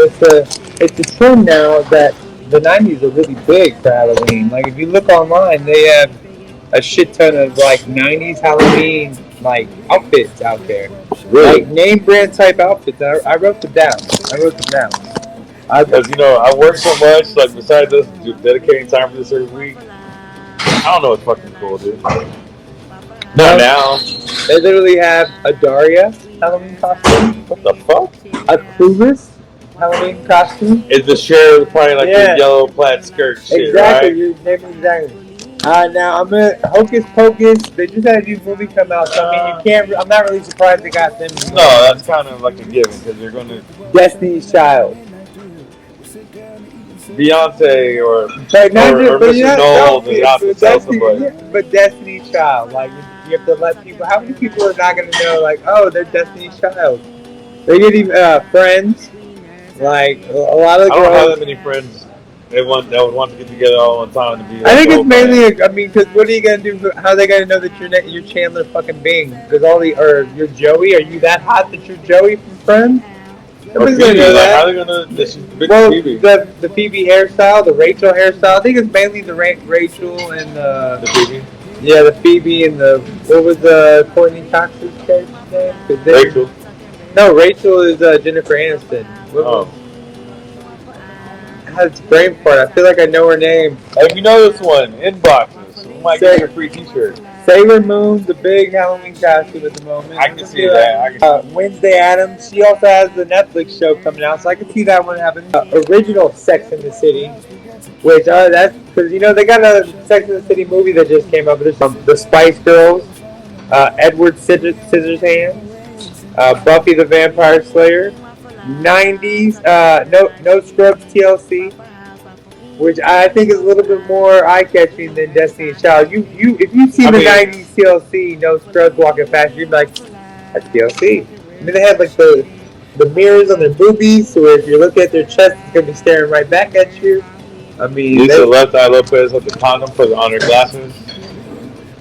it's a trend now that the '90s are really big for Halloween. Like if you look online, they have a shit ton of like '90s Halloween like outfits out there, like Really? name brand type outfits. I wrote them down. I wrote them down. I, Because I work so much. Like besides us dedicating time for this every week, I don't know what's fucking cool, dude. Not no, now. they literally have a Daria Halloween costume, The fuck? a Clueless Halloween costume. Is the sheriff probably like the Yeah, yellow plaid skirt shit, exactly. right? You're naming exactly. Now I'm gonna Hocus Pocus. They just had a new movie come out, so I mean you can't. I'm not really surprised they got them. No, that's kind of like a given because they're going to Destiny's Child. Beyonce But not just, or but Mr. Knowles is out to sell somebody. But Destiny's Child. Like you have to let people. How many people are not gonna know? Like, oh, they're Destiny's Child. They get even Friends. Like a lot of the I don't have girls. that many friends. That would want to get together all one time to be. I Like, think it's oh, mainly. I mean, because what are you gonna do? How are they gonna know that you're Chandler fucking Bing? Because or you're Joey. Are you that hot that you're Joey from Friends? or Nobody's gonna Phoebe. know Like, that. how are they gonna know that she's big Well, Phoebe? the Phoebe hairstyle, the Rachel hairstyle. I think it's mainly the Rachel and The Phoebe. yeah, the Phoebe and the what was Courtney Cox's character's name? 'Cause Rachel. No, Rachel is Jennifer Aniston. Oh. Has brain fart. I feel like I know her name. If you know this one, inboxes. We might get you a free T-shirt. Sailor Moon, the big Halloween costume at the moment. I can see that. Wednesday Addams. She also has the Netflix show coming out, so I can see that one happening. Original Sex in the City, which that's because they got a Sex in the City movie that just came out. But there's the Spice Girls, Edward Scissorhands, Buffy the Vampire Slayer, '90s No Scrubs TLC, which I think is a little bit more eye-catching than Destiny's Child. If you've seen the '90s TLC, No Scrubs walking past, you'd be like, that's TLC. I mean, they had like the mirrors on their boobies, so if you look at their chest, it's gonna be staring right back at you. I mean, Lisa Left Eye Lopez with the condom on her glasses.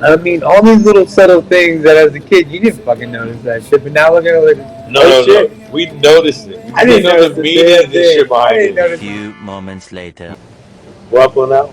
I mean, all these little subtle things that as a kid you didn't fucking notice that shit, but now look at it like, No. We noticed it. I didn't know the meaning of this shit behind it. A few moments later. WafflN OUT.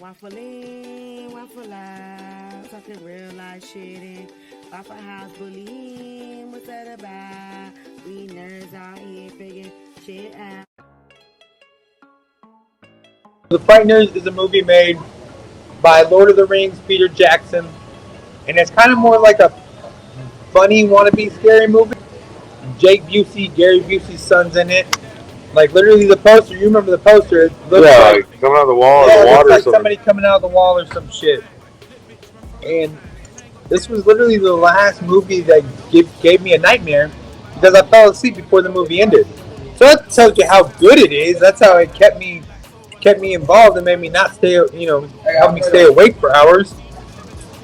Waffle in, waffle out, talking real life shit in Waffle House bullying, what's that about? We nerds out here figuring shit out. The Frighteners is a movie made by Lord of the Rings, Peter Jackson, and it's kind of more like a funny wannabe scary movie. Jake Busey, Gary Busey's son's in it. Like literally the poster, you remember the poster? It looks like coming out of the wall or the water. It looks like somebody coming out of the wall or some shit. And this was literally the last movie that gave me a nightmare because I fell asleep before the movie ended. So that tells you how good it is. That's how it kept me involved and made me not stay, helped me stay awake for hours.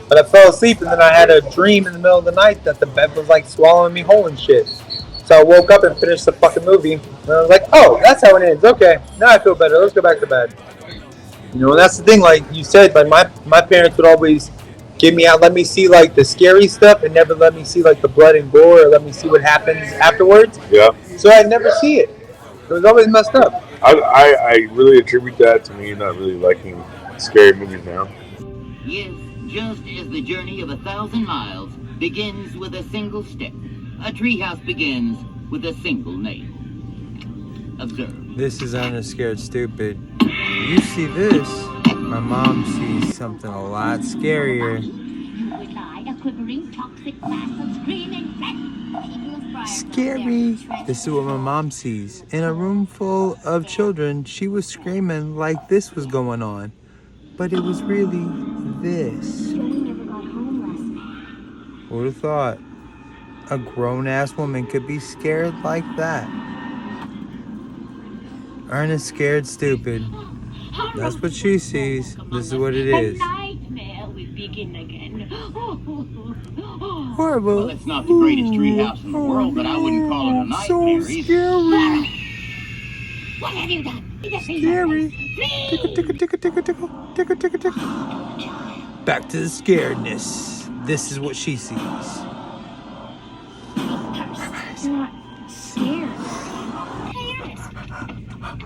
But I fell asleep and then I had a dream in the middle of the night that the bed was like swallowing me whole and shit. So I woke up and finished the fucking movie. And I was like, oh, that's how it ends. Okay, now I feel better. Let's go back to bed. And that's the thing. Like you said, like my parents would always get me out, let me see like the scary stuff, and never let me see like the blood and gore, or let me see what happens afterwards. Yeah. So I'd never see it. It was always messed up. I really attribute that to me not really liking scary movies now. Yes, just as the journey of 1,000 miles begins with a single step, a treehouse begins with a single nail. Observe. This is Scared Stupid. You see this, my mom sees something a lot scarier. Scary. This is what my mom sees. In a room full of children, she was screaming like this was going on. But it was really this. Who would have thought a grown-ass woman could be scared like that? Ernest Scared Stupid. That's what she sees. This is what it is. Nightmare will begin again. Horrible. Well, it's not the greatest treehouse in the world, but I wouldn't call it a nightmare. So scary. What have you done? Scary. Tickle, tickle, tickle, tickle, tickle, tickle, tickle, tickle. Back to the scaredness. this is what she sees. I'm not scared. Hey, Ernest.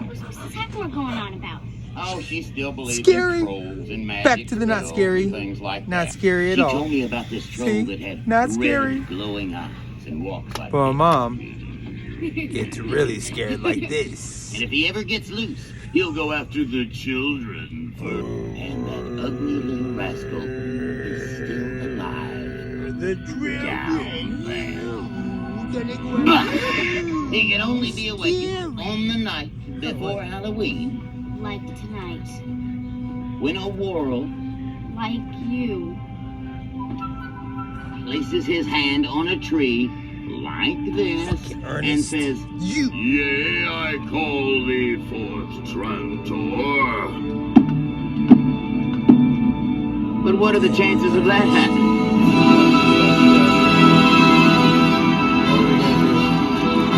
What's this heck we're going on about? Oh, she still believes Scary. in trolls and magic. Back to the not spells scary. and things like Not that. scary at she all. She told me about this troll See? that had Not red, scary. glowing eyes and walks like But my this. mom gets really scared like this. And if he ever gets loose, he'll go after the children first. And that ugly little rascal is still alive. The Down there. But he can only be awakened on the night before Halloween. Like tonight. When a world Like you. places his hand on a tree like this and Ernest. says, You. Yea, I call thee forth, Trantor. but what are the chances of that happening?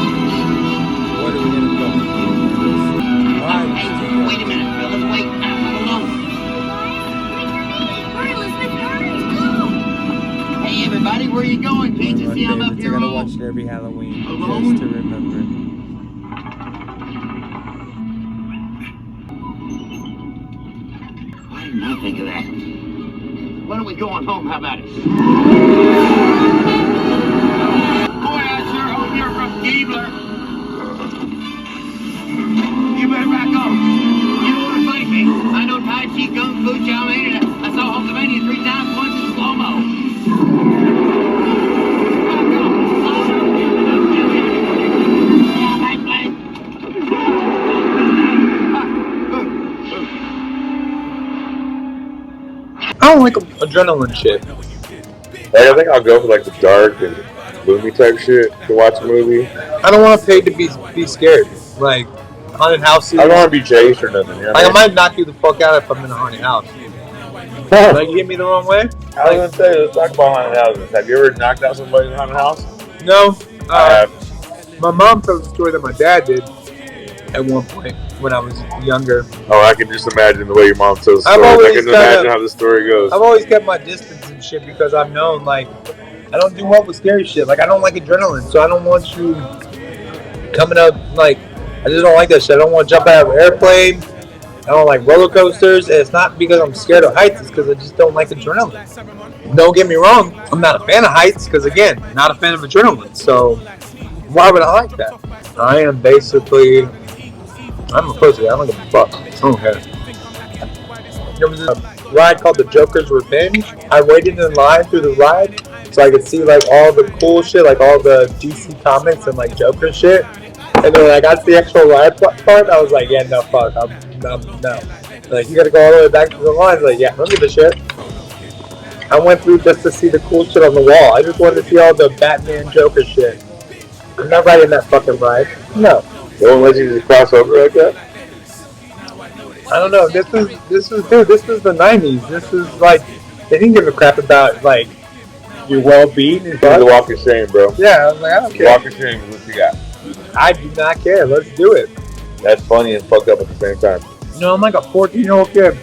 What are we gonna do? Hey, wait a minute, fellas, wait. I'm alone. We're Elizabeth Gardens. Go! Hey, everybody, where you going? Can't you see I'm up I here gotta all watch it every Halloween alone? just to remember. Why didn't I think of that? Why don't we go on home? How about it? Boy, I sure hope you're from Keebler. You better back off. You don't want to fight me. I know Tai Chi, Kung Fu, Chow Mein, and I saw Hulkamania 3 times once in slow-mo. Back off. Yeah, my blade. I don't like adrenaline shit. Like, I think I'll go for like the dark and gloomy type shit to watch a movie. I don't want to pay to be scared. Like haunted houses. I don't want to be chased or nothing. You know Like I what I might knock you the fuck out if I'm in a haunted house. mean? Like you get me the wrong way? I was gonna say, let's talk about haunted houses. Have you ever knocked out somebody in a haunted house? No. I have. My mom tells a story that my dad did at one point when I was younger. Oh, I can just imagine the way your mom tells the I've story. I always can kinda- imagine how the story goes. I've always kept my distance and shit because I've known like I don't do well with scary shit. Like I don't like adrenaline, so I don't want you coming up like I just don't like that shit. I don't want to jump out of an airplane. I don't like roller coasters. And it's not because I'm scared of heights. It's because I just don't like adrenaline. Don't get me wrong. I'm not a fan of heights because again, not a fan of adrenaline. So why would I like that? I am basically I'm a pussy. I don't give a fuck. I don't care. There was a ride called the Joker's Revenge. I waited in line through the ride so I could see like all the cool shit, like all the DC comics and like Joker shit. And then when I got to the actual ride part, I was like, yeah, no, fuck, no. Like, you gotta go all the way back to the line. Like, yeah, I don't give a shit. I went through just to see the cool shit on the wall. I just wanted to see all the Batman Joker shit. I'm not riding that fucking ride. No. They won't let you just cross over like that? I don't know. This was the 90s. This was like, they didn't give a crap about, like, your well-being and This is a stuff. walk of shame, bro. Yeah, I was like, I don't care. Walk of shame is what you got. I do not care. Let's do it. That's funny and fucked up at the same time. You know, I'm like a 14-year-old kid.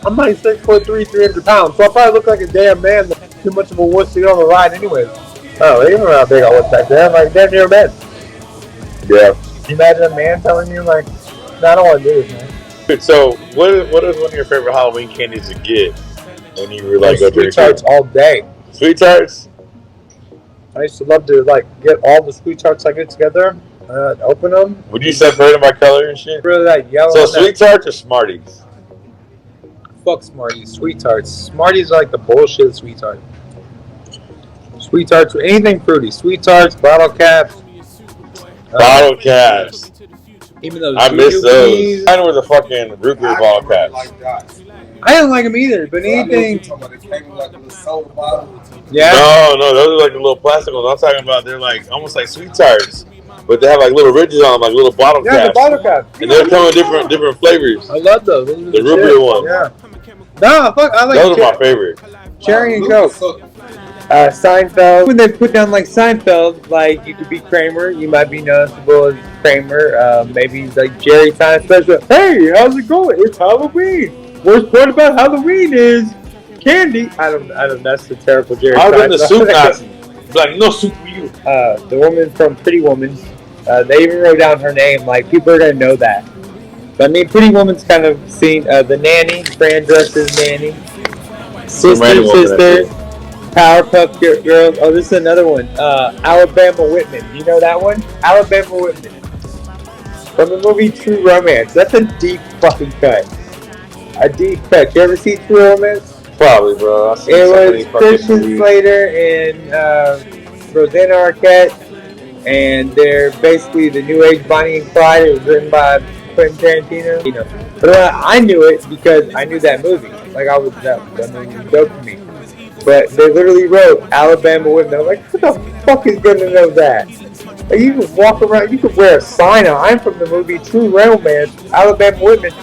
I'm like 6'3", 300 pounds, so I probably look like a damn man. That's too much of a wuss to get on the ride anyways. Oh, they don't know how big I was back then. I'm like damn near a man. Yeah. You imagine a man telling you like, no, I don't want to do this, man. So, what is one of your favorite Halloween candies to get when you were like go Sweet tarts all day. Sweet tarts? I used to love to like get all the sweet tarts I get together, open them. Would you separate them by color and shit? Really like yellow. So, and sweet tarts or Smarties? Fuck Smarties. Sweet tarts. Smarties are like the bullshit of sweet tart. Sweet tarts, anything fruity. Sweet tarts, bottle caps. Bottle caps. Even those. I miss those. Dookies. Mine were the fucking root beer bottle caps. I didn't like them either, but anything. Yeah. No, those are like the little plastic ones. I'm talking about. They're like almost like sweet tarts, but they have like little ridges on them, like little bottle Yeah, caps. the bottle caps. And they're coming different flavors. I love those. Those are The root beer ones. Yeah. No, fuck. I like Those are my favorite. cherry and Coke. Seinfeld. When they put down like Seinfeld, like you could be Kramer, you might be noticeable as Kramer. Maybe like Jerry Time special. Hey, how's it going? It's Halloween. Worst part about Halloween is candy. I don't. That's a terrible Jerry. I've been the Seinfeld. soup Nazi. Like, no soup for you. The woman from Pretty Woman. They even wrote down her name. Like, people are gonna know that. But I mean, Pretty Woman's kind of seen. The nanny, Fran Drescher's nanny, sister, Powerpuff Girls. Oh, this is another one. Alabama Whitman. You know that one? Alabama Whitman. From the movie True Romance. That's a deep fucking cut. A deep cut. You ever see True Romance? Probably, bro. It was Christian Slater and Rosanna Arquette, and they're basically the New Age Bonnie and Clyde. It was written by Quentin Tarantino. You know, but I knew it because I knew that movie. Like that movie was dope to me. But they literally wrote Alabama Women. I was like, who the fuck is gonna know that? Like, you can walk around, you could wear a sign out. I'm from the movie True Romance, Alabama Women.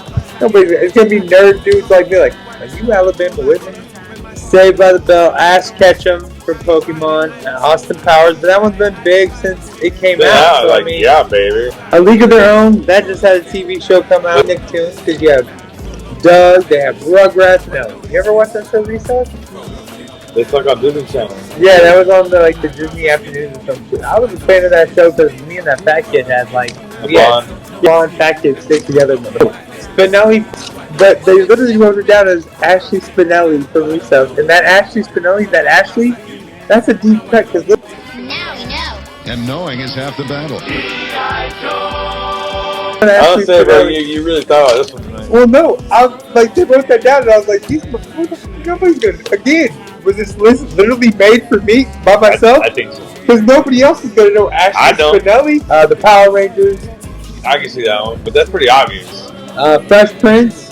It's gonna be nerd dudes like me, like, are you Alabama Whitman? Saved by the Bell, Ash Ketchum from Pokemon, Austin Powers, but that one's been big since it came out. So, like, I mean, yeah, baby. A League of Their Own, that just had a TV show come out. Nicktoons, because you have Doug, they have Rugrats. No, you ever watch that show, Recess? They talk on Disney Channel. Yeah, that was on the Disney afternoons or some shit. I was a fan of that show because me and that fat kid had blonde fat kids stick together. Spinelli, but they literally wrote it down as Ashley Spinelli from Recess. And that Ashley Spinelli, that's a deep cut because Now we know. And knowing is half the battle. I would say, bro, you really thought about this one tonight. Well, no, they wrote that down and I was like, nobody's gonna, again, was this list literally made for me by myself? I think so. Because nobody else is gonna know Ashley Spinelli. The Power Rangers. I can see that one, but that's pretty obvious. Fresh Prince.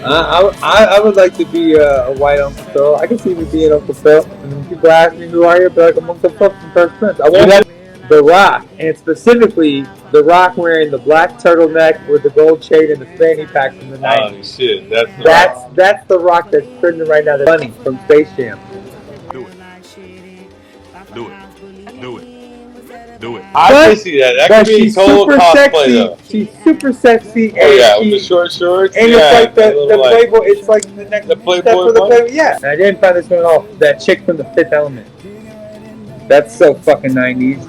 I would like to be a white Uncle Phil. I can see me being Uncle Phil. And when people ask me who are you, I'll be like, I'm Uncle Phil from Fresh Prince. I want The Rock, and specifically The Rock wearing the black turtleneck with the gold chain and the fanny pack from the 90s. Oh shit, that's The Rock that's trending right now. That's funny from Space Jam. Do it. I can see that. That could be total cosplay though. She's super sexy. Oh yeah, with the short shorts. And it's like the Playboy. It's like the next step Playboy for the Playboy. Yeah. And I didn't find this one at all. That chick from The Fifth Element. That's so fucking 90s.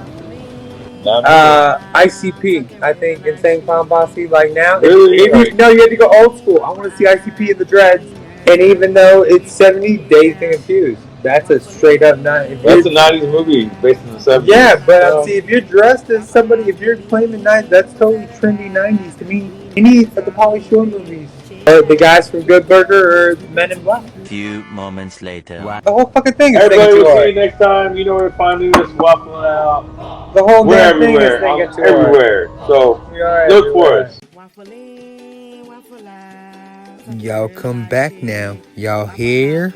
ICP. I think Insane Clown Posse. Like now, really? you had to go old school. I want to see ICP in the dreads. And even though it's 70, Dazed and Confused. That's a straight up 90s. That's a 90s movie based in the 70s. Yeah, but see, if you're dressed as somebody, if you're claiming 90s, that's totally trendy 90s to me. Any of the Pauly Shore movies. The guys from Good Burger or Men in Black. Few moments later. The whole fucking thing is Everybody thinking will too see you next time. You know where to find me. This WafflN OUT. The whole We're damn thing everywhere. is thinking too Everywhere. So look for us. Y'all come back now. Y'all here?